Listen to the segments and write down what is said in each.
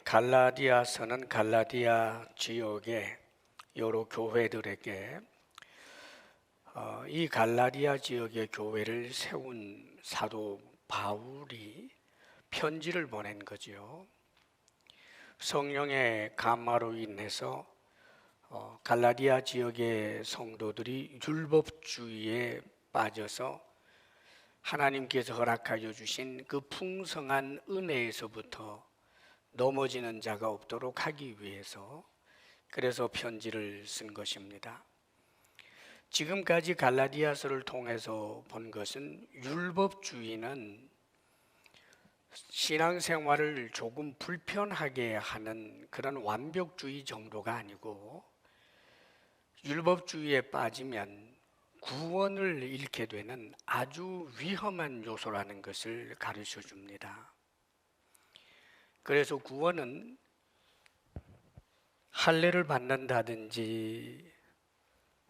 갈라디아서는 갈라디아 지역의 여러 교회들에게 이 갈라디아 지역의 교회를 세운 사도 바울이 편지를 보낸 거지요. 성령의 감화로 인해서 갈라디아 지역의 성도들이 율법주의에 빠져서 하나님께서 허락하여 주신 그 풍성한 은혜에서부터 넘어지는 자가 없도록 하기 위해서 그래서 편지를 쓴 것입니다. 지금까지 갈라디아서를 통해서 본 것은 율법주의는 신앙생활을 조금 불편하게 하는 그런 완벽주의 정도가 아니고 율법주의에 빠지면 구원을 잃게 되는 아주 위험한 요소라는 것을 가르쳐 줍니다. 그래서 구원은 할례를 받는다든지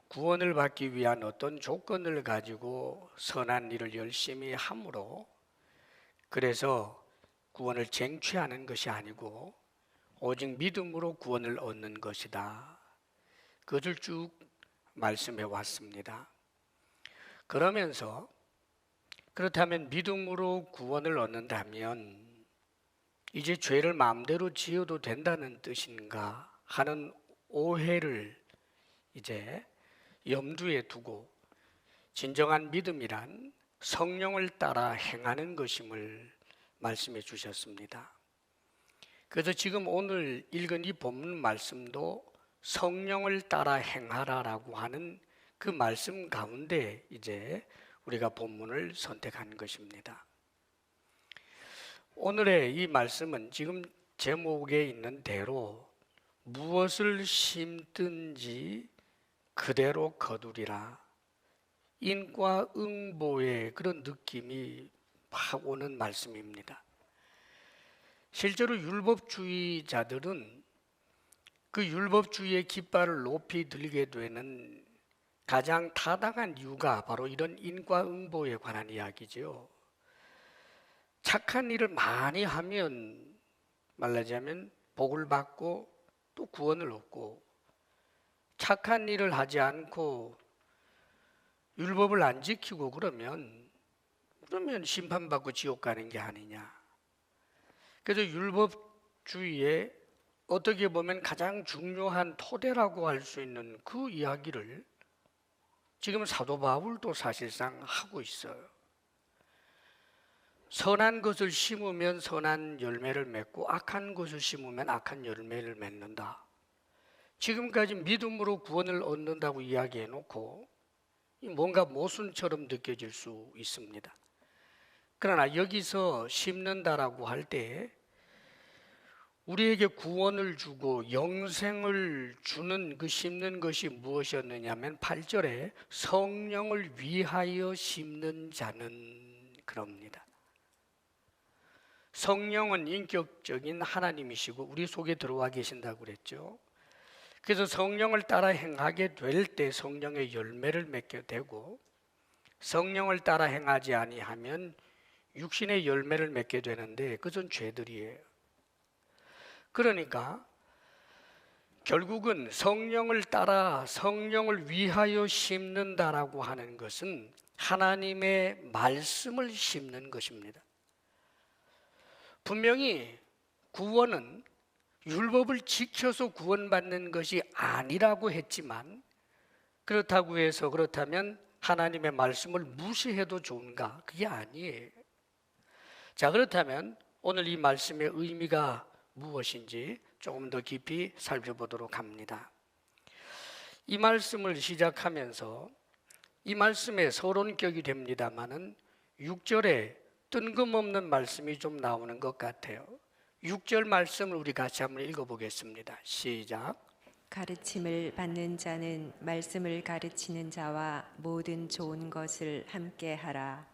구원을 받기 위한 어떤 조건을 가지고 선한 일을 열심히 함으로 그래서 구원을 쟁취하는 것이 아니고 오직 믿음으로 구원을 얻는 것이다. 그것을 쭉 말씀해 왔습니다. 그러면서 그렇다면 믿음으로 구원을 얻는다면 이제 죄를 마음대로 지어도 된다는 뜻인가 하는 오해를 이제 염두에 두고 진정한 믿음이란 성령을 따라 행하는 것임을 말씀해 주셨습니다. 그래서 지금 오늘 읽은 이 본문 말씀도 성령을 따라 행하라라고 하는 그 말씀 가운데 이제 우리가 본문을 선택한 것입니다. 오늘의 이 말씀은 지금 제목에 있는 대로 무엇을 심든지 그대로 거두리라, 인과응보의 그런 느낌이 막 오는 말씀입니다. 실제로 율법주의자들은 그 율법주의의 깃발을 높이 들게 되는 가장 타당한 이유가 바로 이런 인과응보에 관한 이야기죠. 착한 일을 많이 하면 말하자면 복을 받고 또 구원을 얻고, 착한 일을 하지 않고 율법을 안 지키고 그러면 심판받고 지옥 가는 게 아니냐. 그래서 율법주의의 어떻게 보면 가장 중요한 토대라고 할 수 있는 그 이야기를 지금 사도 바울도 사실상 하고 있어요. 선한 것을 심으면 선한 열매를 맺고 악한 것을 심으면 악한 열매를 맺는다. 지금까지 믿음으로 구원을 얻는다고 이야기해 놓고 뭔가 모순처럼 느껴질 수 있습니다. 그러나 여기서 심는다라고 할 때 우리에게 구원을 주고 영생을 주는 그 심는 것이 무엇이었느냐 하면 8절에 성령을 위하여 심는 자는 그럽니다. 성령은 인격적인 하나님이시고 우리 속에 들어와 계신다고 그랬죠. 그래서 성령을 따라 행하게 될 때 성령의 열매를 맺게 되고, 성령을 따라 행하지 아니하면 육신의 열매를 맺게 되는데 그것은 죄들이에요. 그러니까 결국은 성령을 따라 성령을 위하여 심는다라고 하는 것은 하나님의 말씀을 심는 것입니다. 분명히 구원은 율법을 지켜서 구원받는 것이 아니라고 했지만, 그렇다고 해서 그렇다면 하나님의 말씀을 무시해도 좋은가? 그게 아니에요. 자, 그렇다면 오늘 이 말씀의 의미가 무엇인지 조금 더 깊이 살펴보도록 합니다. 이 말씀을 시작하면서 이 말씀에 서론격이 됩니다마는 6절에 뜬금없는 말씀이 좀 나오는 것 같아요. 6절 말씀을 우리 같이 한번 읽어보겠습니다. 시작. 가르침을 받는 자는 말씀을 가르치는 자와 모든 좋은 것을 함께 하라.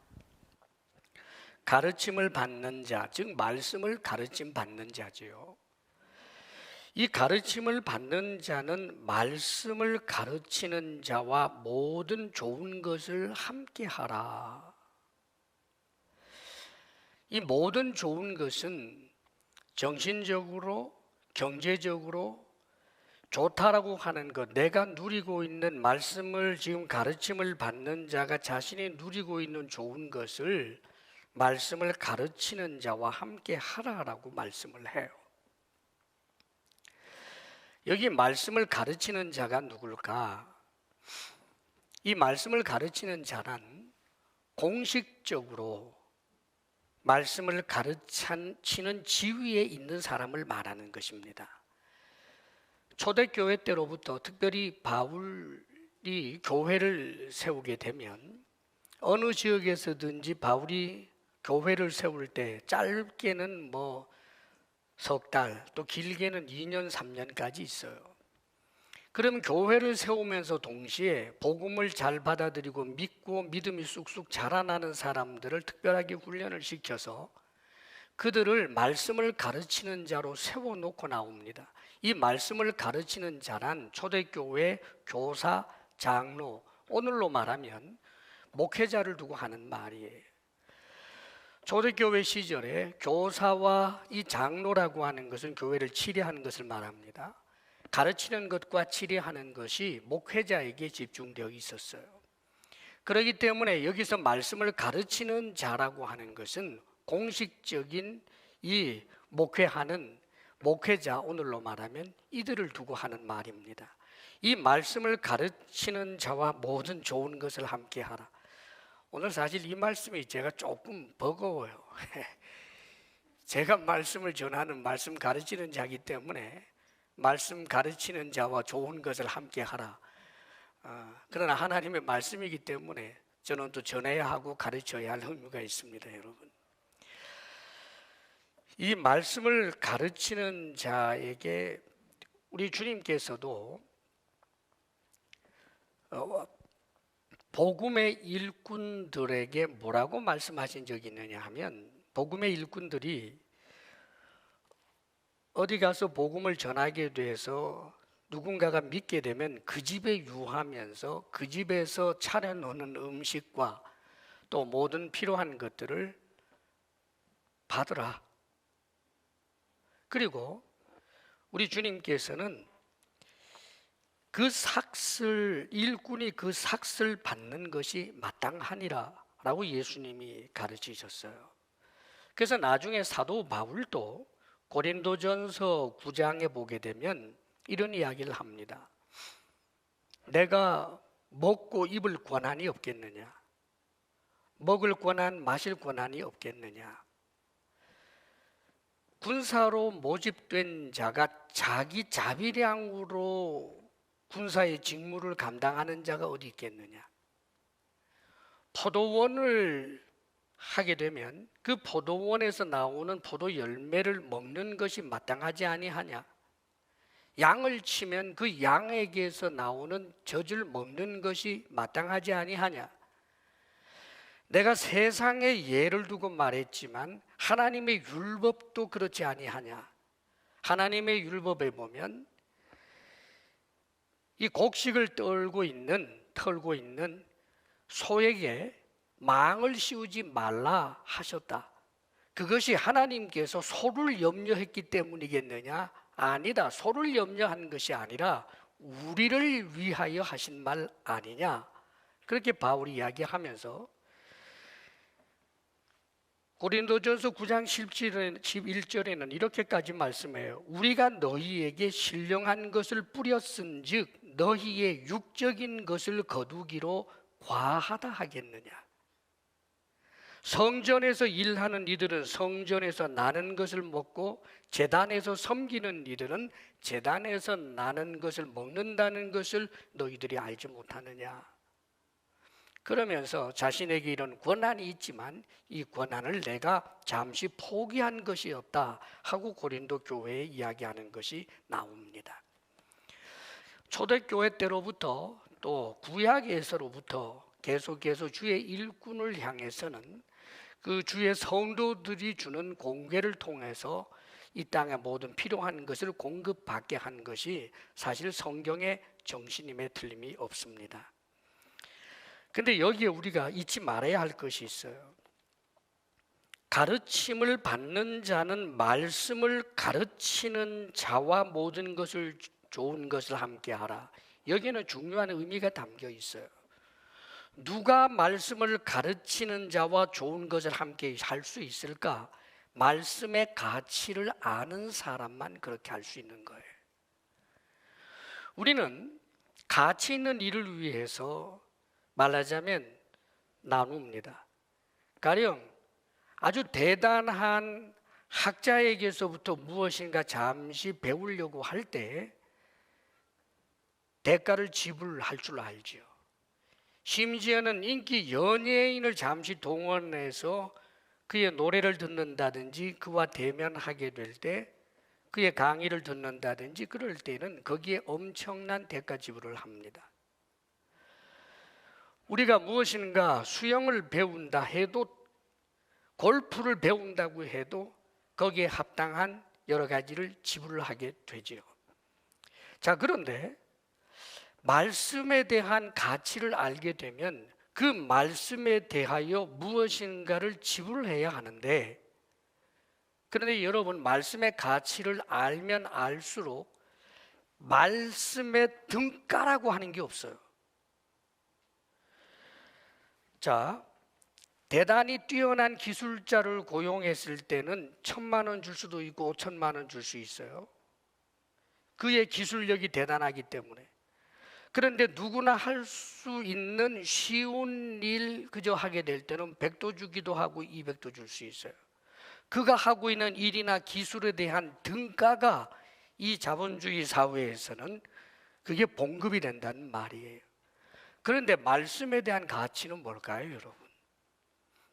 가르침을 받는 자, 즉 말씀을 가르침 받는 자지요. 이 가르침을 받는 자는 말씀을 가르치는 자와 모든 좋은 것을 함께 하라. 이 모든 좋은 것은 정신적으로, 경제적으로 좋다라고 하는 것, 내가 누리고 있는 말씀을 지금 가르침을 받는 자가 자신이 누리고 있는 좋은 것을 말씀을 가르치는 자와 함께 하라라고 말씀을 해요. 여기 말씀을 가르치는 자가 누굴까? 이 말씀을 가르치는 자는 공식적으로 말씀을 가르치는 지위에 있는 사람을 말하는 것입니다. 초대교회 때로부터 특별히 바울이 교회를 세우게 되면 어느 지역에서든지 바울이 교회를 세울 때 짧게는 석 달, 또 길게는 2년, 3년까지 있어요. 그럼 교회를 세우면서 동시에 복음을 잘 받아들이고 믿고 믿음이 쑥쑥 자라나는 사람들을 특별하게 훈련을 시켜서 그들을 말씀을 가르치는 자로 세워놓고 나옵니다. 이 말씀을 가르치는 자란 초대교회 교사, 장로, 오늘로 말하면 목회자를 두고 하는 말이에요. 초대교회 시절에 교사와 이 장로라고 하는 것은 교회를 치리하는 것을 말합니다. 가르치는 것과 치리하는 것이 목회자에게 집중되어 있었어요. 그렇기 때문에 여기서 말씀을 가르치는 자라고 하는 것은 공식적인 이 목회하는 목회자, 오늘로 말하면 이들을 두고 하는 말입니다. 이 말씀을 가르치는 자와 모든 좋은 것을 함께 하라. 오늘 사실 이 말씀이 제가 조금 버거워요. 제가 말씀을 전하는 말씀 가르치는 자이기 때문에 말씀 가르치는 자와 좋은 것을 함께 하라. 그러나 하나님의 말씀이기 때문에 저는 또 전해야 하고 가르쳐야 할 의무가 있습니다, 여러분. 이 말씀을 가르치는 자에게 우리 주님께서도 복음의 일꾼들에게 뭐라고 말씀하신 적이 있느냐 하면, 복음의 일꾼들이 어디 가서 복음을 전하게 돼서 누군가가 믿게 되면 그 집에 유하면서 그 집에서 차려놓는 음식과 또 모든 필요한 것들을 받으라. 그리고 우리 주님께서는 그 삭슬, 일꾼이 그 삭슬 받는 것이 마땅하니라 라고 예수님이 가르치셨어요. 그래서 나중에 사도 바울도 고린도전서 9장에 보게 되면 이런 이야기를 합니다. 내가 먹고 입을 권한이 없겠느냐? 먹을 권한, 마실 권한이 없겠느냐? 군사로 모집된 자가 자기 자비량으로 군사의 직무를 감당하는 자가 어디 있겠느냐? 포도원을 하게 되면 그 포도원에서 나오는 포도 열매를 먹는 것이 마땅하지 아니하냐? 양을 치면 그 양에게서 나오는 젖을 먹는 것이 마땅하지 아니하냐? 내가 세상의 예를 두고 말했지만 하나님의 율법도 그렇지 아니하냐? 하나님의 율법에 보면 이 곡식을 털고 있는 소에게 망을 씌우지 말라 하셨다. 그것이 하나님께서 소를 염려했기 때문이겠느냐? 아니다. 소를 염려한 것이 아니라 우리를 위하여 하신 말 아니냐? 그렇게 바울이 이야기하면서 고린도전서 9장 11절에는 이렇게까지 말씀해요. 우리가 너희에게 신령한 것을 뿌렸은즉 너희의 육적인 것을 거두기로 과하다 하겠느냐? 성전에서 일하는 이들은 성전에서 나는 것을 먹고 제단에서 섬기는 이들은 제단에서 나는 것을 먹는다는 것을 너희들이 알지 못하느냐? 그러면서 자신에게 이런 권한이 있지만 이 권한을 내가 잠시 포기한 것이 없다 하고 고린도 교회에 이야기하는 것이 나옵니다. 초대교회 때로부터 또 구약에서로부터 계속해서 주의 일꾼을 향해서는 그 주의 성도들이 주는 공개를 통해서 이 땅의 모든 필요한 것을 공급받게 한 것이 사실 성경의 정신임에 틀림이 없습니다. 근데 여기에 우리가 잊지 말아야 할 것이 있어요. 가르침을 받는 자는 말씀을 가르치는 자와 모든 것을 좋은 것을 함께 하라. 여기에는 중요한 의미가 담겨 있어요. 누가 말씀을 가르치는 자와 좋은 것을 함께 할 수 있을까? 말씀의 가치를 아는 사람만 그렇게 할 수 있는 거예요. 우리는 가치 있는 일을 위해서 말하자면 나눕니다. 가령 아주 대단한 학자에게서부터 무엇인가 잠시 배우려고 할 때 대가를 지불할 줄 알지요. 심지어는 인기 연예인을 잠시 동원해서 그의 노래를 듣는다든지 그와 대면하게 될 때 그의 강의를 듣는다든지 그럴 때는 거기에 엄청난 대가 지불을 합니다. 우리가 무엇인가 수영을 배운다 해도, 골프를 배운다고 해도 거기에 합당한 여러 가지를 지불을 하게 되지요. 자, 그런데 말씀에 대한 가치를 알게 되면 그 말씀에 대하여 무엇인가를 지불해야 하는데, 그런데 여러분, 말씀의 가치를 알면 알수록 말씀의 등가라고 하는 게 없어요. 자, 대단히 뛰어난 기술자를 고용했을 때는 1,000만 원 줄 수도 있고 5천만 원 줄 수 있어요. 그의 기술력이 대단하기 때문에. 그런데 누구나 할 수 있는 쉬운 일 그저 하게 될 때는 100도 주기도 하고 200도 줄 수 있어요. 그가 하고 있는 일이나 기술에 대한 등가가 이 자본주의 사회에서는 그게 봉급이 된다는 말이에요. 그런데 말씀에 대한 가치는 뭘까요, 여러분?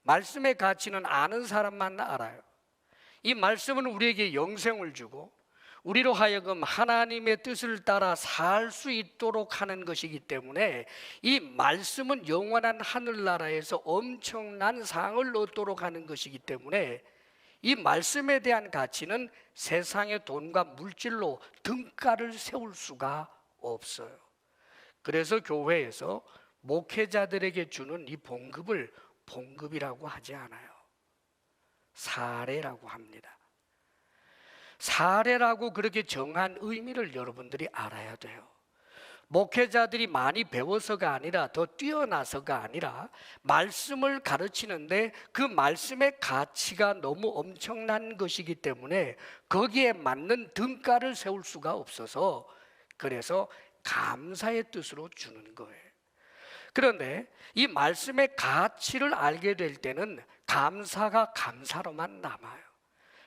말씀의 가치는 아는 사람만 알아요. 이 말씀은 우리에게 영생을 주고 우리로 하여금 하나님의 뜻을 따라 살 수 있도록 하는 것이기 때문에 이 말씀은 영원한 하늘나라에서 엄청난 상을 얻도록 하는 것이기 때문에 이 말씀에 대한 가치는 세상의 돈과 물질로 등가를 세울 수가 없어요. 그래서 교회에서 목회자들에게 주는 이 봉급을 봉급이라고 하지 않아요. 사례라고 합니다. 사례라고 그렇게 정한 의미를 여러분들이 알아야 돼요. 목회자들이 많이 배워서가 아니라, 더 뛰어나서가 아니라 말씀을 가르치는데 그 말씀의 가치가 너무 엄청난 것이기 때문에 거기에 맞는 등가를 세울 수가 없어서, 그래서 감사의 뜻으로 주는 거예요. 그런데 이 말씀의 가치를 알게 될 때는 감사가 감사로만 남아요.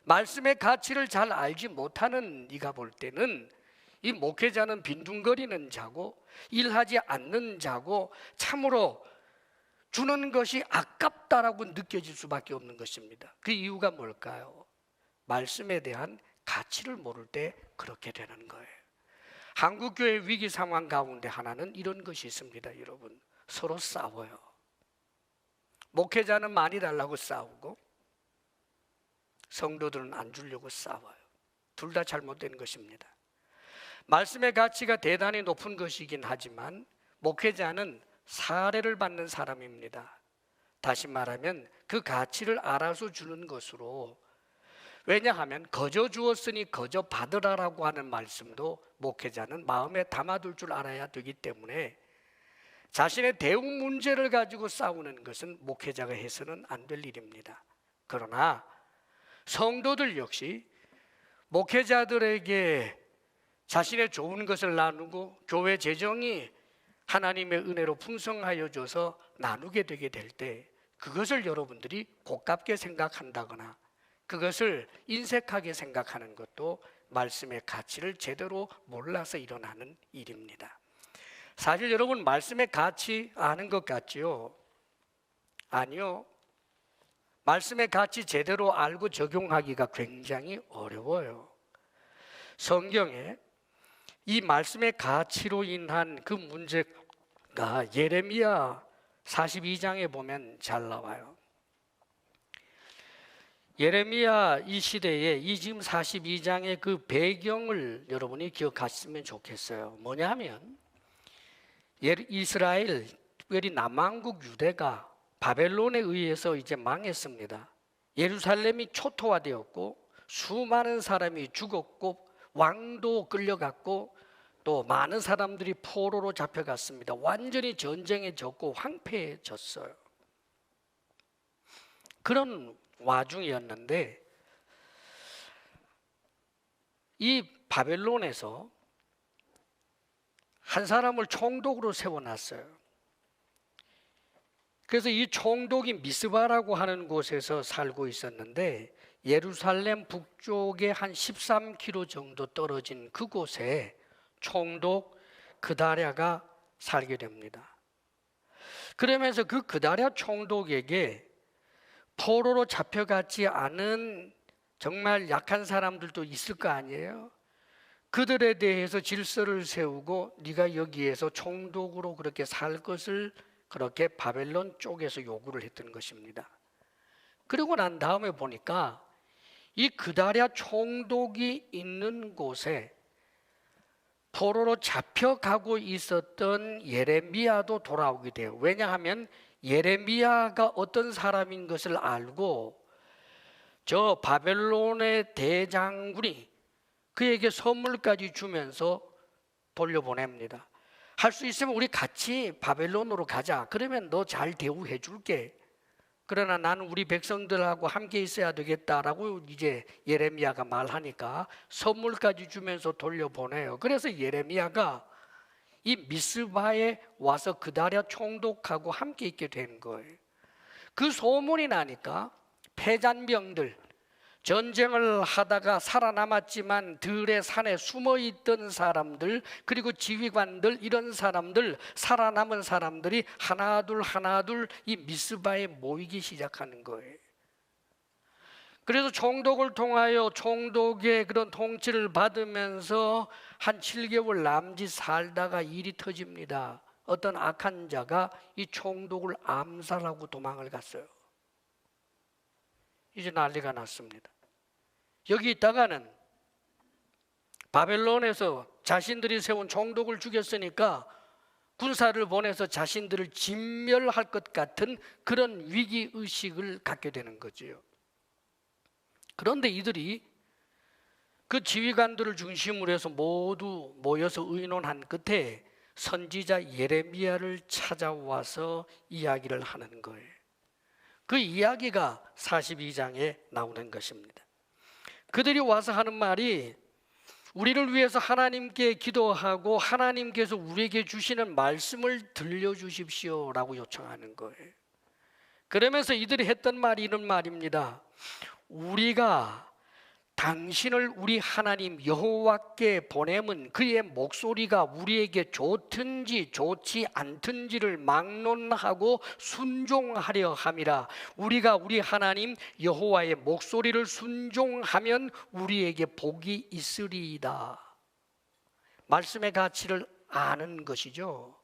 말씀의 가치를 잘 알지 못하는 네가 볼 때는 이 목회자는 빈둥거리는 자고 일하지 않는 자고 참으로 주는 것이 아깝다라고 느껴질 수밖에 없는 것입니다. 그 이유가 뭘까요? 말씀에 대한 가치를 모를 때 그렇게 되는 거예요. 한국교회 위기 상황 가운데 하나는 이런 것이 있습니다. 여러분, 서로 싸워요. 목회자는 많이 달라고 싸우고 성도들은 안 주려고 싸워요. 둘 다 잘못된 것입니다. 말씀의 가치가 대단히 높은 것이긴 하지만 목회자는 사례를 받는 사람입니다. 다시 말하면 그 가치를 알아서 주는 것으로, 왜냐하면 거저 주었으니 거저 받으라라고 하는 말씀도 목회자는 마음에 담아둘 줄 알아야 되기 때문에 자신의 대응 문제를 가지고 싸우는 것은 목회자가 해서는 안 될 일입니다. 그러나 성도들 역시 목회자들에게 자신의 좋은 것을 나누고 교회 재정이 하나님의 은혜로 풍성하여 줘서 나누게 되게 될 때 그것을 여러분들이 고깝게 생각한다거나 그것을 인색하게 생각하는 것도 말씀의 가치를 제대로 몰라서 일어나는 일입니다. 사실 여러분, 말씀의 가치 아는 것 같지요? 아니요. 말씀의 가치 제대로 알고 적용하기가 굉장히 어려워요. 성경에 이 말씀의 가치로 인한 그 문제가 예레미야 42장에 보면 잘 나와요. 예레미야 이 시대에 이 지금 42장의 그 배경을 여러분이 기억하시면 좋겠어요. 뭐냐면 이스라엘, 특별히 남왕국 유대가 바벨론에 의해서 이제 망했습니다. 예루살렘이 초토화되었고 수많은 사람이 죽었고 왕도 끌려갔고 또 많은 사람들이 포로로 잡혀갔습니다. 완전히 전쟁에 졌고 황폐해졌어요. 그런 와중이었는데 이 바벨론에서 한 사람을 총독으로 세워놨어요. 그래서 이 총독이 미스바라고 하는 곳에서 살고 있었는데 예루살렘 북쪽에 한 13km 정도 떨어진 그곳에 총독 그다랴가 살게 됩니다. 그러면서 그 그다랴 총독에게 포로로 잡혀가지 않은 정말 약한 사람들도 있을 거 아니에요? 그들에 대해서 질서를 세우고 네가 여기에서 총독으로 그렇게 살 것을 그렇게 바벨론 쪽에서 요구를 했던 것입니다. 그리고 난 다음에 보니까 이 그다랴 총독이 있는 곳에 포로로 잡혀가고 있었던 예레미야도 돌아오게 돼요. 왜냐하면 예레미야가 어떤 사람인 것을 알고 저 바벨론의 대장군이 그에게 선물까지 주면서 돌려보냅니다. 할 수 있으면 우리 같이 바벨론으로 가자. 그러면 너 잘 대우해 줄게. 그러나 나는 우리 백성들하고 함께 있어야 되겠다라고 이제 예레미야가 말하니까 선물까지 주면서 돌려보내요. 그래서 예레미야가 이 미스바에 와서 그다랴 총독하고 함께 있게 된 거예요. 그 소문이 나니까 패잔병들, 전쟁을 하다가 살아남았지만 들의 산에 숨어있던 사람들, 그리고 지휘관들, 이런 사람들, 살아남은 사람들이 하나둘 이 미스바에 모이기 시작하는 거예요. 그래서 총독을 통하여 총독의 그런 통치를 받으면서 한 7개월 남짓 살다가 일이 터집니다. 어떤 악한 자가 이 총독을 암살하고 도망을 갔어요. 이제 난리가 났습니다. 여기 있다가는 바벨론에서 자신들이 세운 총독을 죽였으니까 군사를 보내서 자신들을 진멸할 것 같은 그런 위기의식을 갖게 되는 거지요. 그런데 이들이 그 지휘관들을 중심으로 해서 모두 모여서 의논한 끝에 선지자 예레미야를 찾아와서 이야기를 하는 거예요. 그 이야기가 42장에 나오는 것입니다. 그들이 와서 하는 말이 우리를 위해서 하나님께 기도하고 하나님께서 우리에게 주시는 말씀을 들려주십시오라고 요청하는 거예요. 그러면서 이들이 했던 말이 이런 말입니다. 우리가 당신을 우리 하나님 여호와께 보내면 그의 목소리가 우리에게 좋든지 좋지 않든지를 막론하고 순종하려 함이라. 우리가 우리 하나님 여호와의 목소리를 순종하면 우리에게 복이 있으리이다. 말씀의 가치를 아는 것이죠.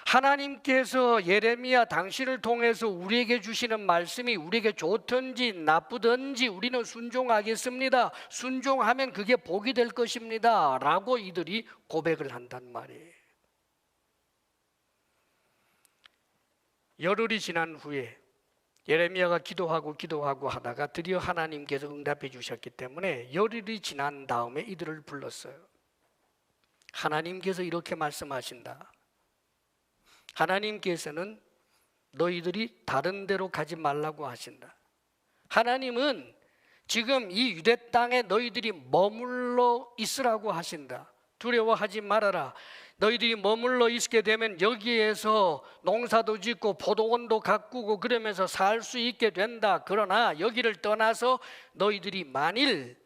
하나님께서 예레미야 당신을 통해서 우리에게 주시는 말씀이 우리에게 좋든지 나쁘든지 우리는 순종하겠습니다. 순종하면 그게 복이 될 것입니다 라고 이들이 고백을 한단 말이에요. 열흘이 지난 후에 예레미야가 기도하고 하다가 드디어 하나님께서 응답해 주셨기 때문에 열흘이 지난 다음에 이들을 불렀어요. 하나님께서 이렇게 말씀하신다. 하나님께서는 너희들이 다른 데로 가지 말라고 하신다. 하나님은 지금 이 유대 땅에 너희들이 머물러 있으라고 하신다. 두려워하지 말아라. 너희들이 머물러 있게 되면 여기에서 농사도 짓고 포도원도 가꾸고 그러면서 살 수 있게 된다. 그러나 여기를 떠나서 너희들이 만일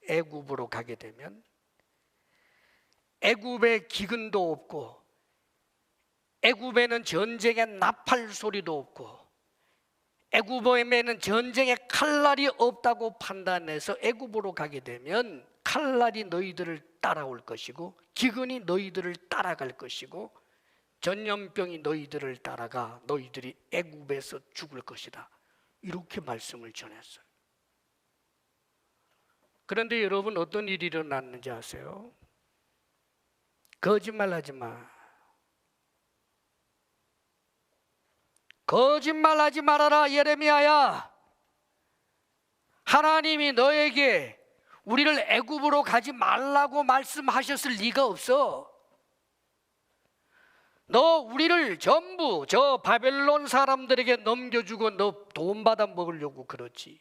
애굽으로 가게 되면 애굽에 기근도 없고 애굽에는 전쟁의 나팔 소리도 없고 애굽에는 전쟁의 칼날이 없다고 판단해서 애굽으로 가게 되면 칼날이 너희들을 따라올 것이고 기근이 너희들을 따라갈 것이고 전염병이 너희들을 따라가 너희들이 애굽에서 죽을 것이다. 이렇게 말씀을 전했어요. 그런데 여러분 어떤 일이 일어났는지 아세요? 거짓말하지 마. 거짓말하지 말아라 예레미야야. 하나님이 너에게 우리를 애굽으로 가지 말라고 말씀하셨을 리가 없어. 너 우리를 전부 저 바벨론 사람들에게 넘겨주고 너 돈 받아 먹으려고 그러지.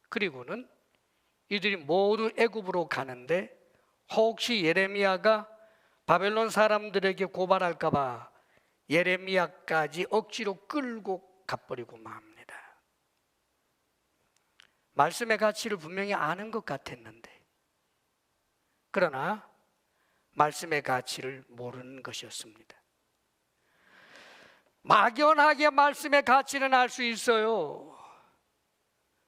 그리고는 이들이 모두 애굽으로 가는데 혹시 예레미야가 바벨론 사람들에게 고발할까 봐 예레미야까지 억지로 끌고 가버리고 맙니다. 말씀의 가치를 분명히 아는 것 같았는데, 그러나 말씀의 가치를 모르는 것이었습니다. 막연하게 말씀의 가치는 알 수 있어요.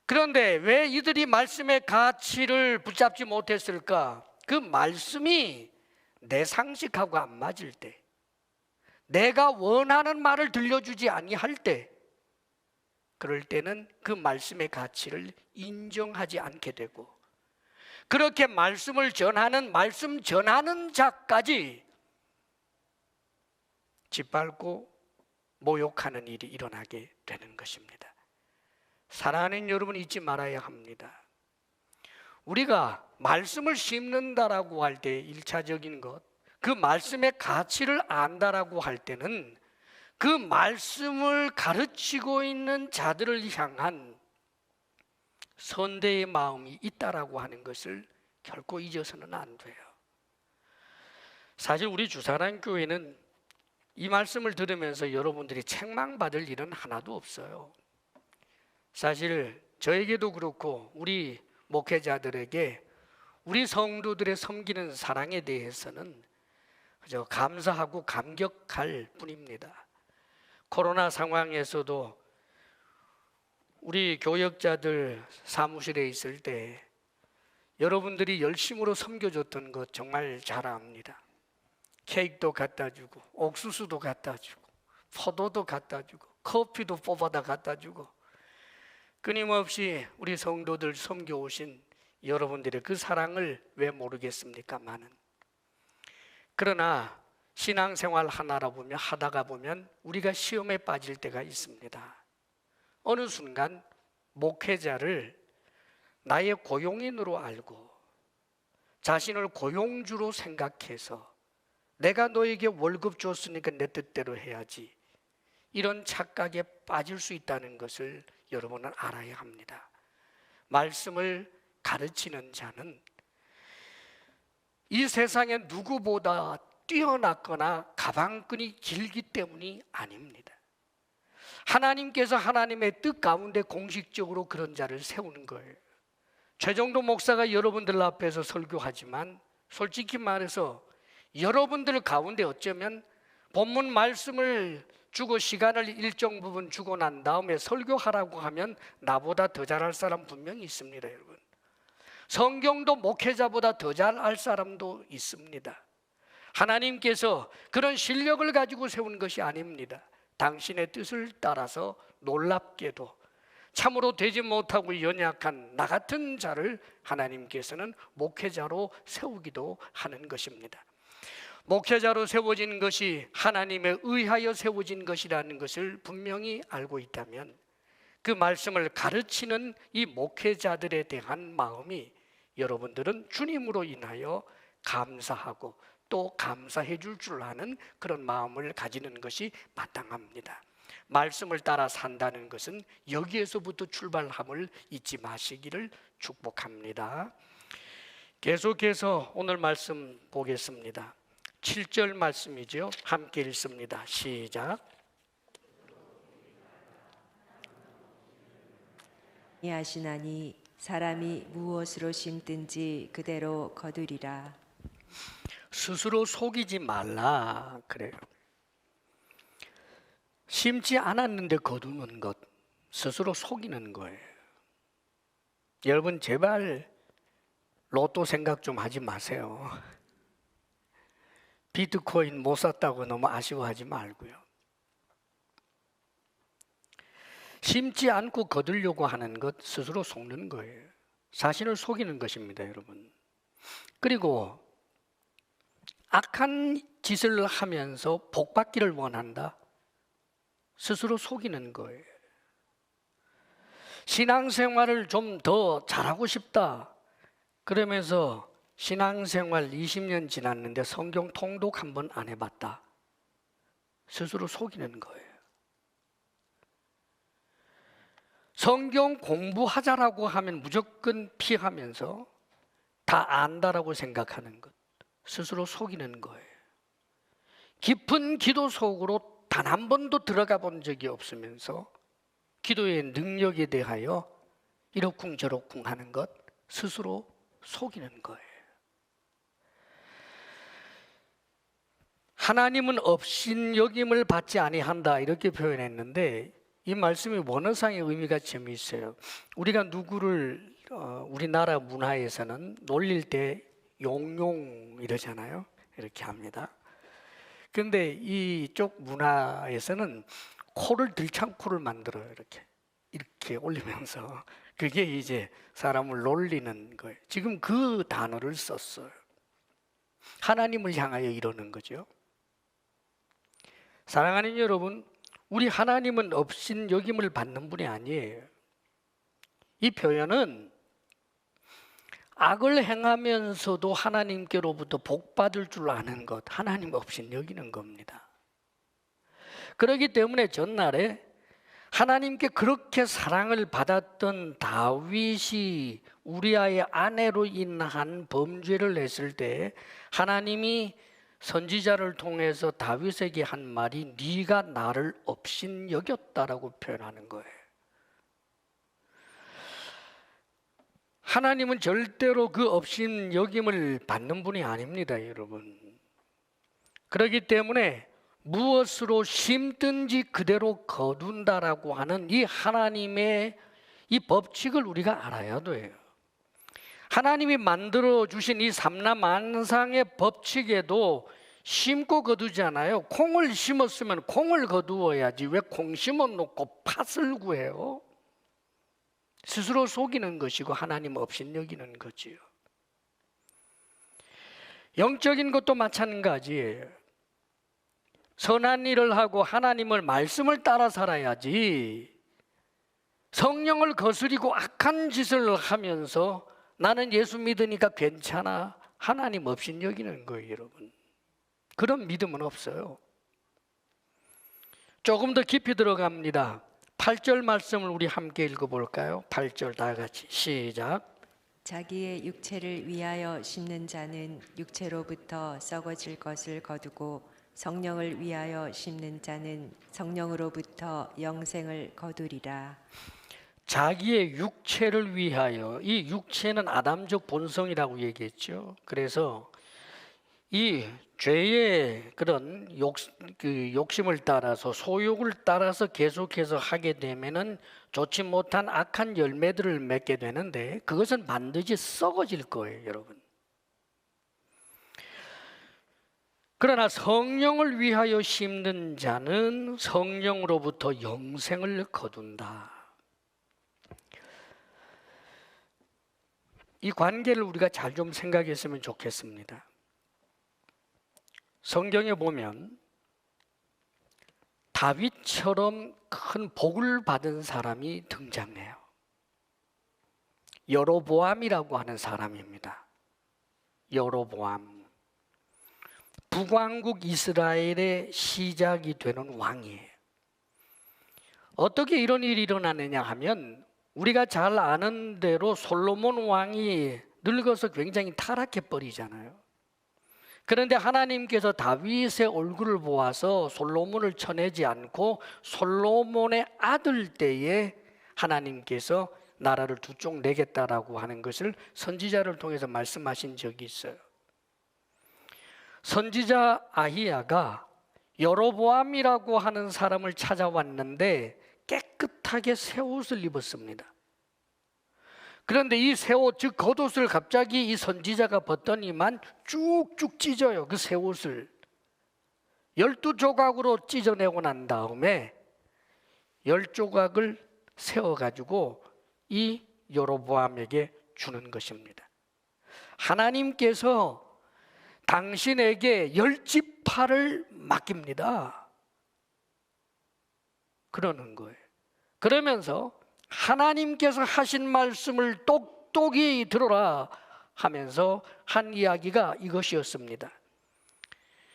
그런데 왜 이들이 말씀의 가치를 붙잡지 못했을까? 그 말씀이 내 상식하고 안 맞을 때, 내가 원하는 말을 들려주지 아니할 때, 그럴 때는 그 말씀의 가치를 인정하지 않게 되고, 그렇게 말씀을 전하는 말씀 전하는 자까지 짓밟고 모욕하는 일이 일어나게 되는 것입니다. 사랑하는 여러분, 잊지 말아야 합니다. 우리가 말씀을 심는다라고 할 때 1차적인 것, 그 말씀의 가치를 안다라고 할 때는 그 말씀을 가르치고 있는 자들을 향한 선대의 마음이 있다라고 하는 것을 결코 잊어서는 안 돼요. 사실 우리 주사랑교회는 이 말씀을 들으면서 여러분들이 책망받을 일은 하나도 없어요. 사실 저에게도 그렇고 우리 목회자들에게 우리 성도들의 섬기는 사랑에 대해서는 그저 감사하고 감격할 뿐입니다. 코로나 상황에서도 우리 교역자들 사무실에 있을 때 여러분들이 열심으로 섬겨줬던 것 정말 잘 압니다. 케이크도 갖다 주고 옥수수도 갖다 주고 포도도 갖다 주고 커피도 뽑아다 갖다 주고 끊임없이 우리 성도들 섬겨오신 여러분들의 그 사랑을 왜 모르겠습니까마는, 그러나 신앙생활 하다가 보면 우리가 시험에 빠질 때가 있습니다. 어느 순간 목회자를 나의 고용인으로 알고 자신을 고용주로 생각해서 내가 너에게 월급 줬으니까 내 뜻대로 해야지, 이런 착각에 빠질 수 있다는 것을 여러분은 알아야 합니다. 말씀을 가르치는 자는 이 세상에 누구보다 뛰어났거나 가방끈이 길기 때문이 아닙니다. 하나님께서 하나님의 뜻 가운데 공식적으로 그런 자를 세우는 거예요. 최정도 목사가 여러분들 앞에서 설교하지만 솔직히 말해서 여러분들 가운데 어쩌면 본문 말씀을 주고 시간을 일정 부분 주고 난 다음에 설교하라고 하면 나보다 더 잘할 사람 분명히 있습니다. 여러분, 성경도 목회자보다 더 잘 알 사람도 있습니다. 하나님께서 그런 실력을 가지고 세운 것이 아닙니다. 당신의 뜻을 따라서 놀랍게도 참으로 되지 못하고 연약한 나 같은 자를 하나님께서는 목회자로 세우기도 하는 것입니다. 목회자로 세워진 것이 하나님에 의하여 세워진 것이라는 것을 분명히 알고 있다면 그 말씀을 가르치는 이 목회자들에 대한 마음이 여러분들은 주님으로 인하여 감사하고 또 감사해 줄 아는 그런 마음을 가지는 것이 마땅합니다. 말씀을 따라 산다는 것은 여기에서부터 출발함을 잊지 마시기를 축복합니다. 계속해서 오늘 말씀 보겠습니다. 7절 말씀이죠. 함께 읽습니다. 시작. 하시나니 사람이 무엇으로 심든지 그대로 거두리라. 스스로 속이지 말라 그래요. 심지 않았는데 거두는 것, 스스로 속이는 거예요. 여러분 제발 로또 생각 좀 하지 마세요. 비트코인 못 샀다고 너무 아쉬워하지 말고요. 심지 않고 거두려고 하는 것, 스스로 속는 거예요. 자신을 속이는 것입니다, 여러분. 그리고 악한 짓을 하면서 복받기를 원한다. 스스로 속이는 거예요. 신앙생활을 좀 더 잘하고 싶다. 그러면서 신앙생활 20년 지났는데 성경 통독 한 번 안 해봤다. 스스로 속이는 거예요. 성경 공부하자라고 하면 무조건 피하면서 다 안다라고 생각하는 것. 스스로 속이는 거예요. 깊은 기도 속으로 단 한 번도 들어가 본 적이 없으면서 기도의 능력에 대하여 이러쿵저러쿵 하는 것. 스스로 속이는 거예요. 하나님은 업신여김을 받지 아니한다 이렇게 표현했는데 이 말씀이 원어상의 의미가 재미있어요. 우리가 누구를 우리나라 문화에서는 놀릴 때 용용 이러잖아요. 이렇게 합니다. 그런데 이쪽 문화에서는 코를 들창코를 만들어요. 이렇게 올리면서 그게 이제 사람을 놀리는 거예요. 지금 그 단어를 썼어요. 하나님을 향하여 이러는 거죠. 사랑하는 여러분, 우리 하나님은 업신여김을 받는 분이 아니에요. 이 표현은 악을 행하면서도 하나님께로부터 복 받을 줄 아는 것, 하나님 업신여기는 겁니다. 그렇기 때문에 전날에 하나님께 그렇게 사랑을 받았던 다윗이 우리아의 아내로 인한 범죄를 했을 때 하나님이 선지자를 통해서 다윗에게 한 말이 네가 나를 업신여겼다라고 표현하는 거예요. 하나님은 절대로 그 업신여김을 받는 분이 아닙니다, 여러분. 그렇기 때문에 무엇으로 심든지 그대로 거둔다라고 하는 이 하나님의 이 법칙을 우리가 알아야 돼요. 하나님이 만들어 주신 이 삼라만상의 법칙에도 심고 거두잖아요. 콩을 심었으면 콩을 거두어야지 왜 콩 심어놓고 팥을 구해요? 스스로 속이는 것이고 하나님 업신여기는 거지요. 영적인 것도 마찬가지예요. 선한 일을 하고 하나님을 말씀을 따라 살아야지 성령을 거스리고 악한 짓을 하면서 나는 예수 믿으니까 괜찮아 하나님 업신여기는 거예요, 여러분. 그런 믿음은 없어요. 조금 더 깊이 들어갑니다. 8절 말씀을 우리 함께 읽어볼까요? 8절 다 같이 시작. 자기의 육체를 위하여 심는 자는 육체로부터 썩어질 것을 거두고 성령을 위하여 심는 자는 성령으로부터 영생을 거두리라. 자기의 육체를 위하여, 이 육체는 아담적 본성이라고 얘기했죠. 그래서 이 죄의 그런 욕심을 따라서 소욕을 따라서 계속해서 하게 되면은 좋지 못한 악한 열매들을 맺게 되는데 그것은 반드시 썩어질 거예요, 여러분. 그러나 성령을 위하여 심는 자는 성령으로부터 영생을 거둔다. 이 관계를 우리가 잘 좀 생각했으면 좋겠습니다. 성경에 보면 다윗처럼 큰 복을 받은 사람이 등장해요. 여로보암이라고 하는 사람입니다. 여로보암. 북왕국 이스라엘의 시작이 되는 왕이에요. 어떻게 이런 일이 일어나느냐 하면 우리가 잘 아는 대로 솔로몬 왕이 늙어서 굉장히 타락해 버리잖아요. 그런데 하나님께서 다윗의 얼굴을 보아서 솔로몬을 쳐내지 않고 솔로몬의 아들 때에 하나님께서 나라를 두 쪽 내겠다라고 하는 것을 선지자를 통해서 말씀하신 적이 있어요. 선지자 아히야가 여로보암이라고 하는 사람을 찾아왔는데 깨끗하게 새 옷을 입었습니다. 그런데 이 새 옷, 즉 겉옷을 갑자기 이 선지자가 벗더니만 쭉쭉 찢어요. 그 새 옷을 12조각으로 찢어내고 난 다음에 10조각을 세워가지고 이 여로보암에게 주는 것입니다. 하나님께서 당신에게 10지파를 맡깁니다. 그러는 거예요. 그러면서 하나님께서 하신 말씀을 똑똑히 들어라 하면서 한 이야기가 이것이었습니다.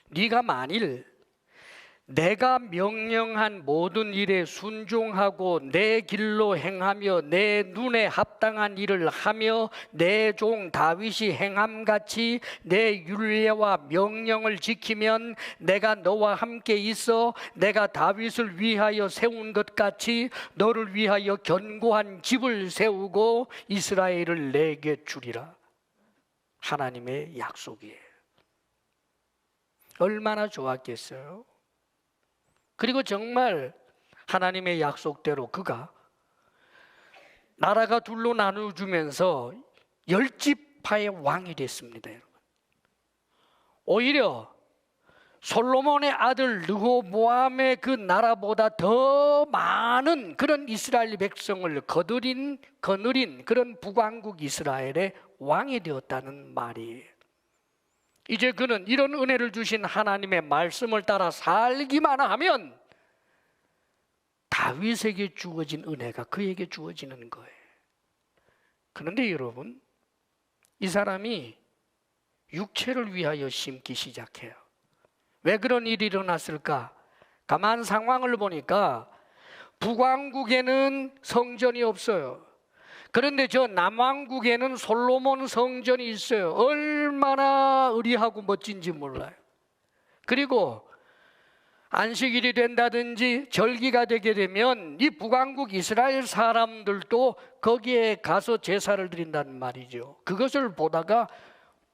네가 만일 내가 명령한 모든 일에 순종하고 내 길로 행하며 내 눈에 합당한 일을 하며 내 종 다윗이 행함같이 내 율례와 명령을 지키면 내가 너와 함께 있어 내가 다윗을 위하여 세운 것 같이 너를 위하여 견고한 집을 세우고 이스라엘을 내게 주리라. 하나님의 약속이에요. 얼마나 좋았겠어요? 그리고 정말 하나님의 약속대로 그가 나라가 둘로 나누어주면서 10지파의 왕이 됐습니다. 여러분. 오히려 솔로몬의 아들 르호보암의 그 나라보다 더 많은 그런 이스라엘 백성을 거느린 그런 북왕국 이스라엘의 왕이 되었다는 말이에요. 이제 그는 이런 은혜를 주신 하나님의 말씀을 따라 살기만 하면 다윗에게 주어진 은혜가 그에게 주어지는 거예요. 그런데 여러분, 이 사람이 육체를 위하여 심기 시작해요. 왜 그런 일이 일어났을까? 가만 상황을 보니까 북왕국에는 성전이 없어요. 그런데 저 남왕국에는 솔로몬 성전이 있어요. 얼마나 의리하고 멋진지 몰라요. 그리고 안식일이 된다든지 절기가 되게 되면 이 북왕국 이스라엘 사람들도 거기에 가서 제사를 드린다는 말이죠. 그것을 보다가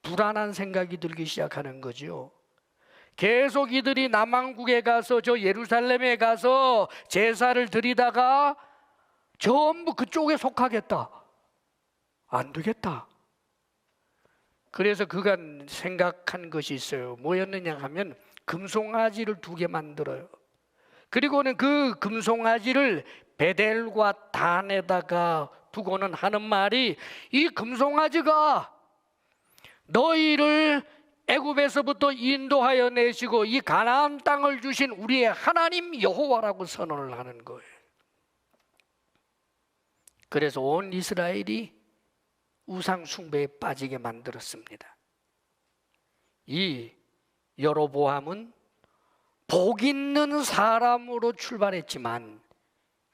불안한 생각이 들기 시작하는 거죠. 계속 이들이 남왕국에 가서 저 예루살렘에 가서 제사를 드리다가 전부 그쪽에 속하겠다. 안 되겠다. 그래서 그가 생각한 것이 있어요. 뭐였느냐 하면 금송아지를 2개 만들어요. 그리고는 그 금송아지를 베델과 단에다가 두고는 하는 말이 이 금송아지가 너희를 애굽에서부터 인도하여 내시고 이 가나안 땅을 주신 우리의 하나님 여호와라고 선언을 하는 거예요. 그래서 온 이스라엘이 우상 숭배에 빠지게 만들었습니다. 이 여로보암은 복 있는 사람으로 출발했지만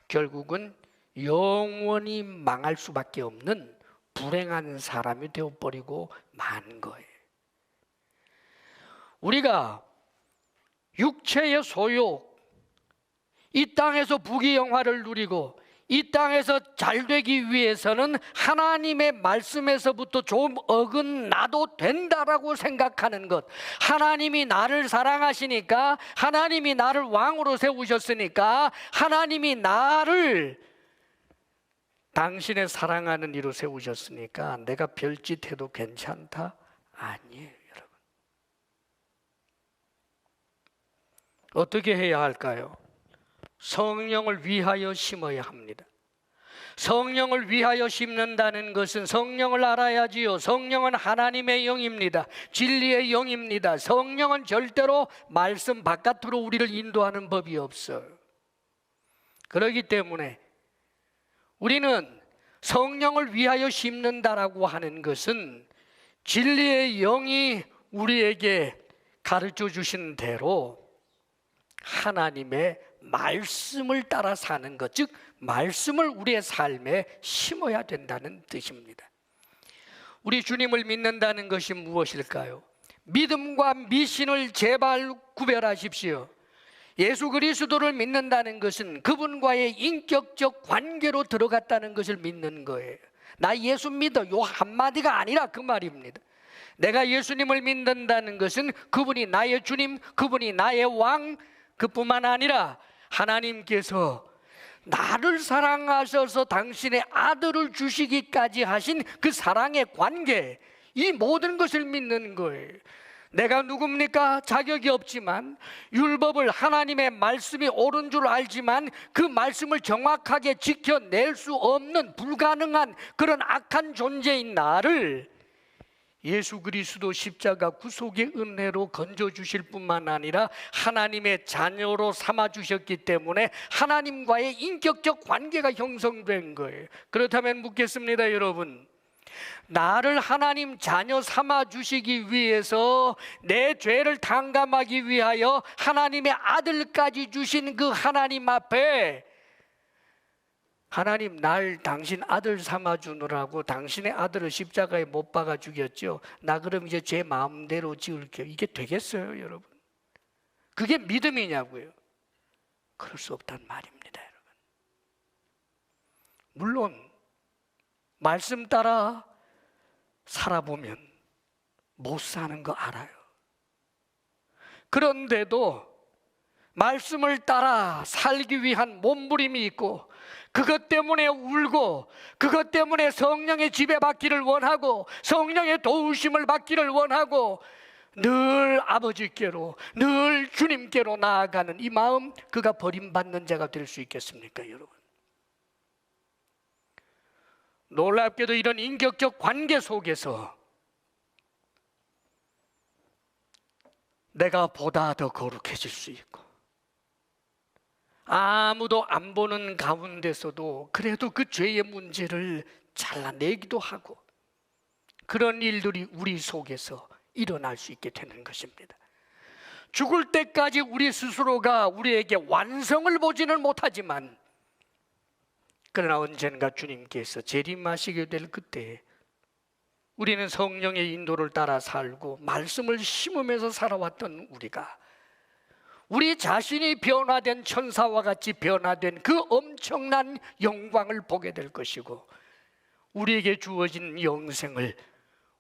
결국은 영원히 망할 수밖에 없는 불행한 사람이 되어버리고 만 거예요. 우리가 육체의 소욕, 이 땅에서 부귀영화를 누리고 이 땅에서 잘 되기 위해서는 하나님의 말씀에서부터 좀 어긋나도 된다라고 생각하는 것, 하나님이 나를 사랑하시니까, 하나님이 나를 왕으로 세우셨으니까, 하나님이 나를 당신의 사랑하는 이로 세우셨으니까 내가 별짓해도 괜찮다? 아니에요, 여러분. 어떻게 해야 할까요? 성령을 위하여 심어야 합니다. 성령을 위하여 심는다는 것은 성령을 알아야지요. 성령은 하나님의 영입니다. 진리의 영입니다. 성령은 절대로 말씀 바깥으로 우리를 인도하는 법이 없어요. 그렇기 때문에 우리는 성령을 위하여 심는다라고 하는 것은 진리의 영이 우리에게 가르쳐 주신 대로 하나님의 말씀을 따라 사는 것, 즉 말씀을 우리의 삶에 심어야 된다는 뜻입니다. 우리 주님을 믿는다는 것이 무엇일까요? 믿음과 미신을 제발 구별하십시오. 예수 그리스도를 믿는다는 것은 그분과의 인격적 관계로 들어갔다는 것을 믿는 거예요. 나 예수 믿어, 요 한마디가 아니라 그 말입니다. 내가 예수님을 믿는다는 것은 그분이 나의 주님, 그분이 나의 왕, 그뿐만 아니라 하나님께서 나를 사랑하셔서 당신의 아들을 주시기까지 하신 그 사랑의 관계, 이 모든 것을 믿는 거예요. 내가 누굽니까? 자격이 없지만, 율법을, 하나님의 말씀이 옳은 줄 알지만 그 말씀을 정확하게 지켜낼 수 없는 불가능한 그런 악한 존재인 나를 예수 그리스도 십자가 구속의 은혜로 건져주실 뿐만 아니라 하나님의 자녀로 삼아주셨기 때문에 하나님과의 인격적 관계가 형성된 거예요. 그렇다면 묻겠습니다, 여러분. 나를 하나님 자녀 삼아주시기 위해서 내 죄를 탕감하기 위하여 하나님의 아들까지 주신 그 하나님 앞에 하나님, 날 당신 아들 삼아주느라고 당신의 아들을 십자가에 못 박아 죽였죠. 나 그럼 이제 제 마음대로 지을게요. 이게 되겠어요, 여러분? 그게 믿음이냐고요? 그럴 수 없단 말입니다, 여러분. 물론 말씀 따라 살아보면 못 사는 거 알아요. 그런데도 말씀을 따라 살기 위한 몸부림이 있고, 그것 때문에 울고, 그것 때문에 성령의 지배받기를 원하고, 성령의 도우심을 받기를 원하고, 늘 아버지께로, 늘 주님께로 나아가는 이 마음, 그가 버림받는 자가 될 수 있겠습니까, 여러분? 놀랍게도 이런 인격적 관계 속에서 내가 보다 더 거룩해질 수 있고, 아무도 안 보는 가운데서도 그래도 그 죄의 문제를 잘라내기도 하고, 그런 일들이 우리 속에서 일어날 수 있게 되는 것입니다. 죽을 때까지 우리 스스로가 우리에게 완성을 보지는 못하지만, 그러나 언젠가 주님께서 재림하시게 될 그때 우리는 성령의 인도를 따라 살고 말씀을 심으면서 살아왔던 우리가 우리 자신이 변화된 천사와 같이 변화된 그 엄청난 영광을 보게 될 것이고, 우리에게 주어진 영생을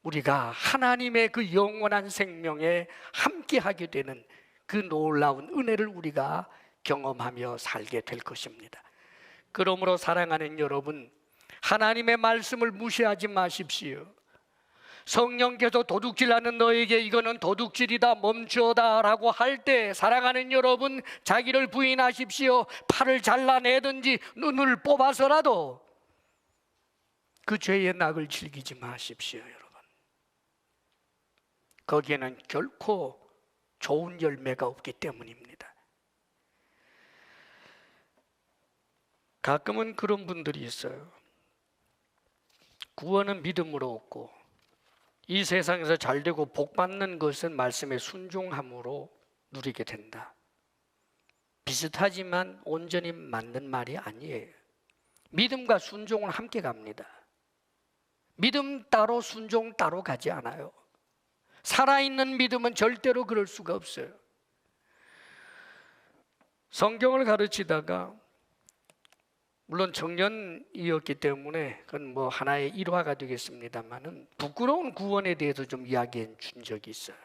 우리가 하나님의 그 영원한 생명에 함께하게 되는 그 놀라운 은혜를 우리가 경험하며 살게 될 것입니다. 그러므로 사랑하는 여러분, 하나님의 말씀을 무시하지 마십시오. 성령께서 도둑질하는 너에게 이거는 도둑질이다, 멈추어다 라고 할 때, 사랑하는 여러분, 자기를 부인하십시오. 팔을 잘라내든지 눈을 뽑아서라도 그 죄의 낙을 즐기지 마십시오, 여러분. 거기에는 결코 좋은 열매가 없기 때문입니다. 가끔은 그런 분들이 있어요. 구원은 믿음으로 얻고, 이 세상에서 잘되고 복받는 것은 말씀에 순종함으로 누리게 된다. 비슷하지만 온전히 맞는 말이 아니에요. 믿음과 순종은 함께 갑니다. 믿음 따로 순종 따로 가지 않아요. 살아있는 믿음은 절대로 그럴 수가 없어요. 성경을 가르치다가, 물론 청년이었기 때문에 그건 뭐 하나의 일화가 되겠습니다만은, 부끄러운 구원에 대해서 좀 이야기해 준 적이 있어요.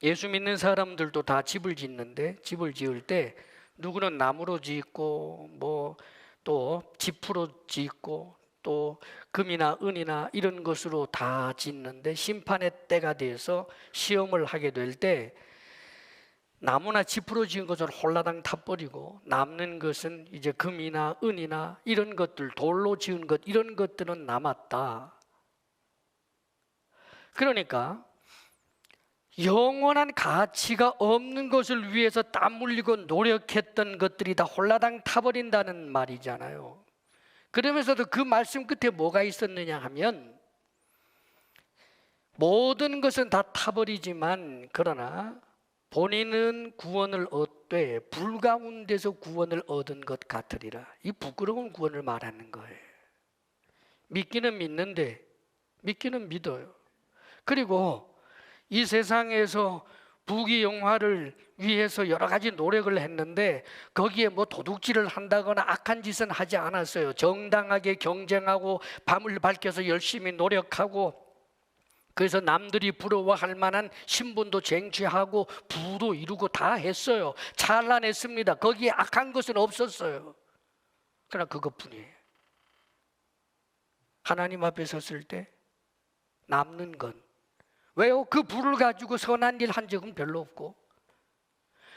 예수 믿는 사람들도 다 집을 짓는데, 집을 지을 때 누구는 나무로 짓고, 뭐 또 지프로 짓고, 또 금이나 은이나 이런 것으로 다 짓는데, 심판의 때가 돼서 시험을 하게 될 때 나무나 지프로 지은 것을 홀라당 타버리고, 남는 것은 이제 금이나 은이나 이런 것들, 돌로 지은 것, 이런 것들은 남았다. 그러니까 영원한 가치가 없는 것을 위해서 땀 흘리고 노력했던 것들이 다 홀라당 타버린다는 말이잖아요. 그러면서도 그 말씀 끝에 뭐가 있었느냐 하면, 모든 것은 다 타버리지만 그러나 본인은 구원을 얻되 불 가운데서 구원을 얻은 것 같으리라. 이 부끄러운 구원을 말하는 거예요. 믿기는 믿는데, 믿기는 믿어요. 그리고 이 세상에서 부귀영화를 위해서 여러 가지 노력을 했는데, 거기에 뭐 도둑질을 한다거나 악한 짓은 하지 않았어요. 정당하게 경쟁하고 밤을 밝혀서 열심히 노력하고, 그래서 남들이 부러워할 만한 신분도 쟁취하고 부도 이루고 다 했어요. 찬란했습니다. 거기에 악한 것은 없었어요. 그러나 그것뿐이에요. 하나님 앞에 섰을 때 남는 건, 왜요? 그 부를 가지고 선한 일 한 적은 별로 없고,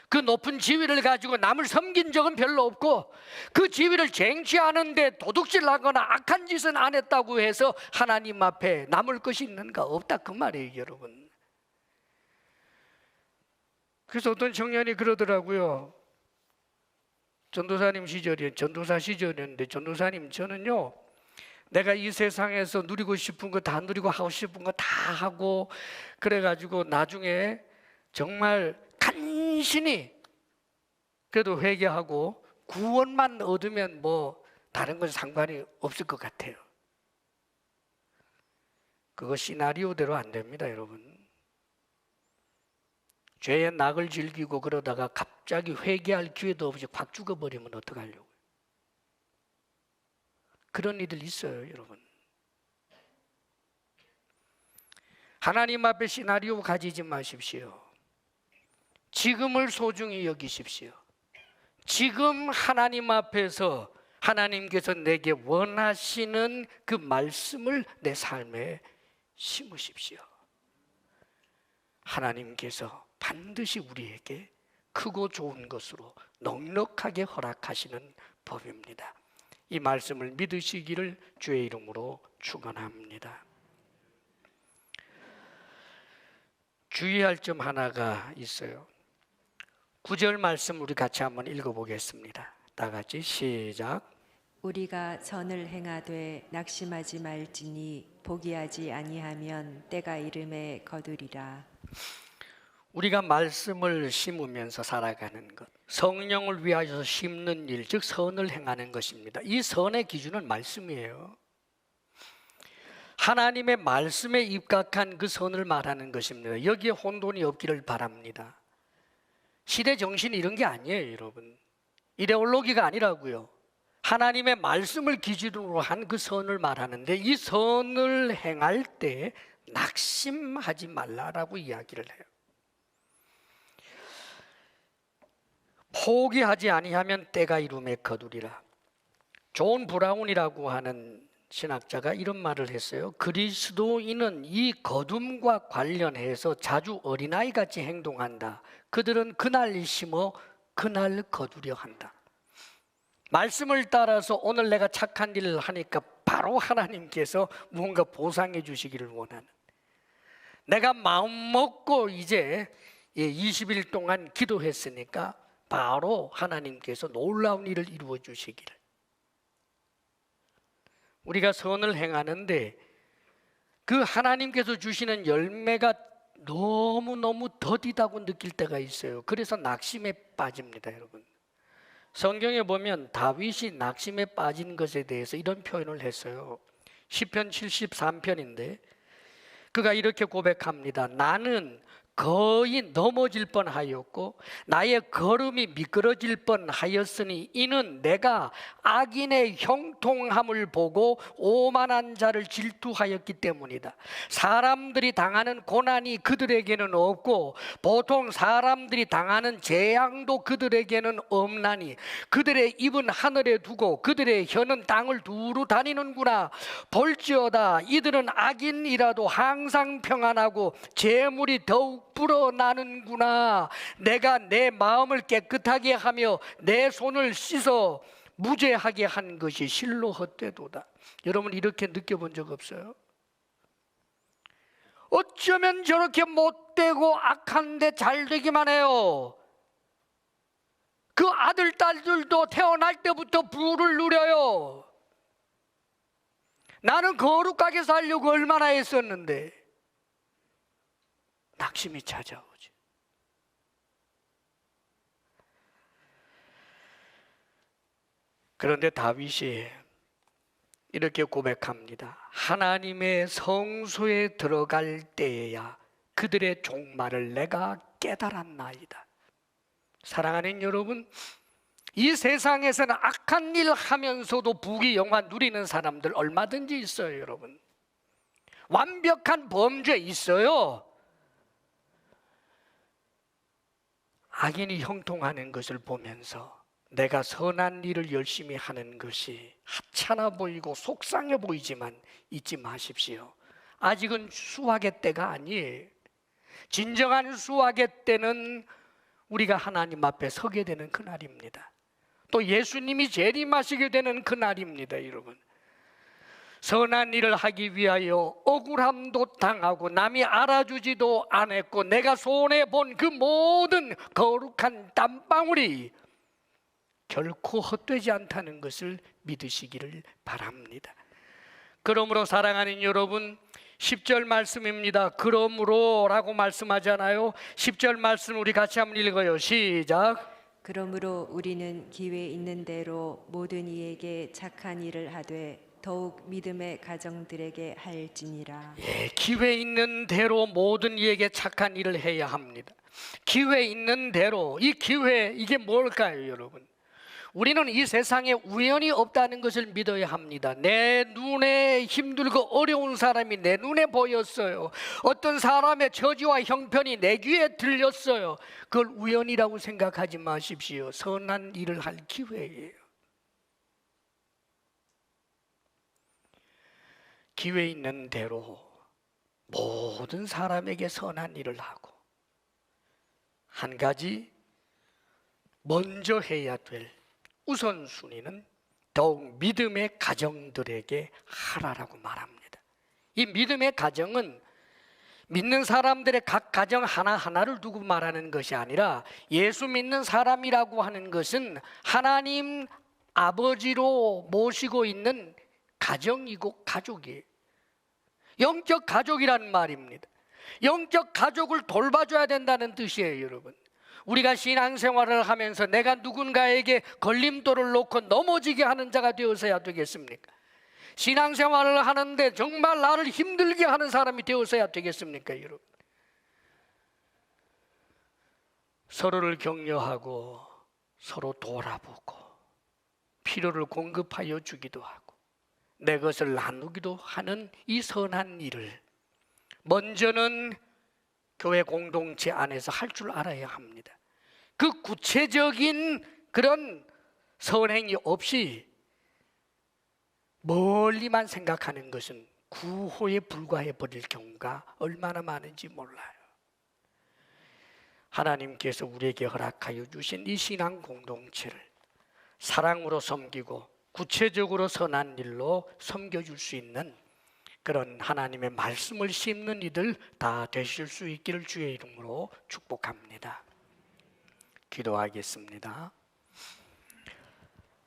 그 높은 지위를 가지고 남을 섬긴 적은 별로 없고 그 지위를 쟁취하는데 도둑질하거나 악한 짓은 안 했다고 해서 하나님 앞에 남을 것이 있는가? 없다 그 말이에요, 여러분. 그래서 어떤 청년이 그러더라고요. 전도사 시절이었는데, 전도사님, 저는요, 내가 이 세상에서 누리고 싶은 거 다 누리고 하고 싶은 거 다 하고 그래가지고 나중에 정말 간신히 그래도 회개하고 구원만 얻으면 뭐 다른 건 상관이 없을 것 같아요. 그거 시나리오대로 안 됩니다, 여러분. 죄의 낙을 즐기고 그러다가 갑자기 회개할 기회도 없이 확 죽어버리면 어떡하려고요? 그런 일들 있어요, 여러분. 하나님 앞에 시나리오 가지지 마십시오. 지금을 소중히 여기십시오. 지금 하나님 앞에서 하나님께서 내게 원하시는 그 말씀을 내 삶에 심으십시오. 하나님께서 반드시 우리에게 크고 좋은 것으로 넉넉하게 허락하시는 법입니다. 이 말씀을 믿으시기를 주의 이름으로 축원합니다. 주의할 점 하나가 있어요. 9절 말씀 우리 같이 한번 읽어보겠습니다. 다 같이 시작. 우리가 선을 행하되 낙심하지 말지니 포기하지 아니하면 때가 이름에 거두리라. 우리가 말씀을 심으면서 살아가는 것, 성령을 위하여 심는 일, 즉 선을 행하는 것입니다. 이 선의 기준은 말씀이에요. 하나님의 말씀에 입각한 그 선을 말하는 것입니다. 여기에 혼돈이 없기를 바랍니다. 시대 정신이 이런 게 아니에요, 여러분. 이데올로기가 아니라고요. 하나님의 말씀을 기준으로 한 그 선을 말하는데 이 선을 행할 때 낙심하지 말라라고 이야기를 해요. 포기하지 아니하면 때가 이름에 거두리라. 존 브라운이라고 하는 신학자가 이런 말을 했어요. 그리스도인은 이 거둠과 관련해서 자주 어린아이같이 행동한다. 그들은 그날 심어 그날 거두려 한다. 말씀을 따라서 오늘 내가 착한 일을 하니까 바로 하나님께서 무언가 보상해 주시기를 원하는, 내가 마음 먹고 이제 20일 동안 기도했으니까 바로 하나님께서 놀라운 일을 이루어 주시기를. 우리가 선을 행하는데 그 하나님께서 주시는 열매가 너무너무 더디다고 느낄 때가 있어요. 그래서 낙심에 빠집니다, 여러분. 성경에 보면 다윗이 낙심에 빠진 것에 대해서 이런 표현을 했어요. 시편 73편인데 그가 이렇게 고백합니다. 나는 거의 넘어질 뻔하였고 나의 걸음이 미끄러질 뻔하였으니 이는 내가 악인의 형통함을 보고 오만한 자를 질투하였기 때문이다. 사람들이 당하는 고난이 그들에게는 없고 보통 사람들이 당하는 재앙도 그들에게는 없나니 그들의 입은 하늘에 두고 그들의 혀는 땅을 두루 다니는구나. 볼지어다 이들은 악인이라도 항상 평안하고 재물이 더욱 불어나는구나. 내가 내 마음을 깨끗하게 하며 내 손을 씻어 무죄하게 한 것이 실로 헛되도다. 여러분 이렇게 느껴본 적 없어요? 어쩌면 저렇게 못되고 악한데 잘 되기만 해요. 그 아들 딸들도 태어날 때부터 부를 누려요. 나는 거룩하게 살려고 얼마나 했었는데. 낙심이 찾아오죠. 그런데 다윗이 이렇게 고백합니다. 하나님의 성소에 들어갈 때에야 그들의 종말을 내가 깨달았나이다. 사랑하는 여러분, 이 세상에서는 악한 일 하면서도 부귀영화 누리는 사람들 얼마든지 있어요, 여러분. 완벽한 범죄 있어요. 악인이 형통하는 것을 보면서 내가 선한 일을 열심히 하는 것이 하찮아 보이고 속상해 보이지만 잊지 마십시오. 아직은 수확의 때가 아니에요. 진정한 수확의 때는 우리가 하나님 앞에 서게 되는 그날입니다. 또 예수님이 재림하시게 되는 그날입니다. 여러분, 선한 일을 하기 위하여 억울함도 당하고 남이 알아주지도 않았고 내가 손해본 그 모든 거룩한 땀방울이 결코 헛되지 않다는 것을 믿으시기를 바랍니다. 그러므로 사랑하는 여러분, 10절 말씀입니다. 그러므로 라고 말씀하잖아요. 10절 말씀 우리 같이 한번 읽어요. 시작. 그러므로 우리는 기회 있는 대로 모든 이에게 착한 일을 하되 더욱 믿음의 가정들에게 할지니라. 예, 기회 있는 대로 모든 이에게 착한 일을 해야 합니다. 기회 있는 대로, 이 기회, 이게 뭘까요, 여러분? 우리는 이 세상에 우연이 없다는 것을 믿어야 합니다. 내 눈에 힘들고 어려운 사람이 내 눈에 보였어요. 어떤 사람의 처지와 형편이 내 귀에 들렸어요. 그걸 우연이라고 생각하지 마십시오. 선한 일을 할 기회예요. 기회 있는 대로 모든 사람에게 선한 일을 하고, 한 가지 먼저 해야 될 우선순위는 더욱 믿음의 가정들에게 하라라고 말합니다. 이 믿음의 가정은 믿는 사람들의 각 가정 하나하나를 두고 말하는 것이 아니라, 예수 믿는 사람이라고 하는 것은 하나님 아버지로 모시고 있는 가정이고 가족이에요. 영적 가족이라는 말입니다. 영적 가족을 돌봐줘야 된다는 뜻이에요, 여러분. 우리가 신앙생활을 하면서 내가 누군가에게 걸림돌을 놓고 넘어지게 하는 자가 되어서야 되겠습니까? 신앙생활을 하는데 정말 나를 힘들게 하는 사람이 되어서야 되겠습니까, 여러분? 서로를 격려하고 서로 돌아보고 필요를 공급하여 주기도 하고 내 것을 나누기도 하는 이 선한 일을 먼저는 교회 공동체 안에서 할 줄 알아야 합니다. 그 구체적인 그런 선행이 없이 멀리만 생각하는 것은 구호에 불과해 버릴 경우가 얼마나 많은지 몰라요. 하나님께서 우리에게 허락하여 주신 이 신앙 공동체를 사랑으로 섬기고 구체적으로 선한 일로 섬겨줄 수 있는 그런 하나님의 말씀을 심는 이들 다 되실 수 있기를 주의 이름으로 축복합니다. 기도하겠습니다.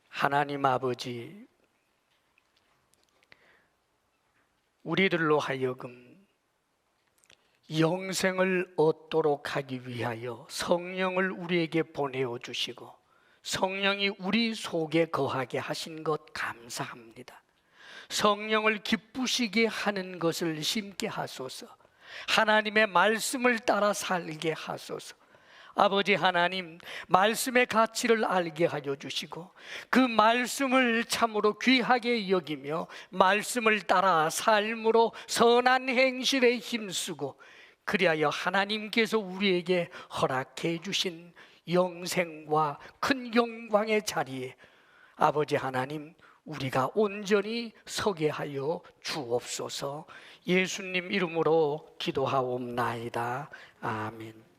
하나님 아버지, 우리들로 하여금 영생을 얻도록 하기 위하여 성령을 우리에게 보내어 주시고 성령이 우리 속에 거하게 하신 것 감사합니다. 성령을 기쁘시게 하는 것을 심게 하소서. 하나님의 말씀을 따라 살게 하소서. 아버지 하나님, 말씀의 가치를 알게 하여 주시고 그 말씀을 참으로 귀하게 여기며 말씀을 따라 삶으로 선한 행실에 힘쓰고, 그리하여 하나님께서 우리에게 허락해 주신 영생과 큰 영광의 자리에 아버지 하나님, 우리가 온전히 서게 하여 주옵소서. 예수님 이름으로 기도하옵나이다. 아멘.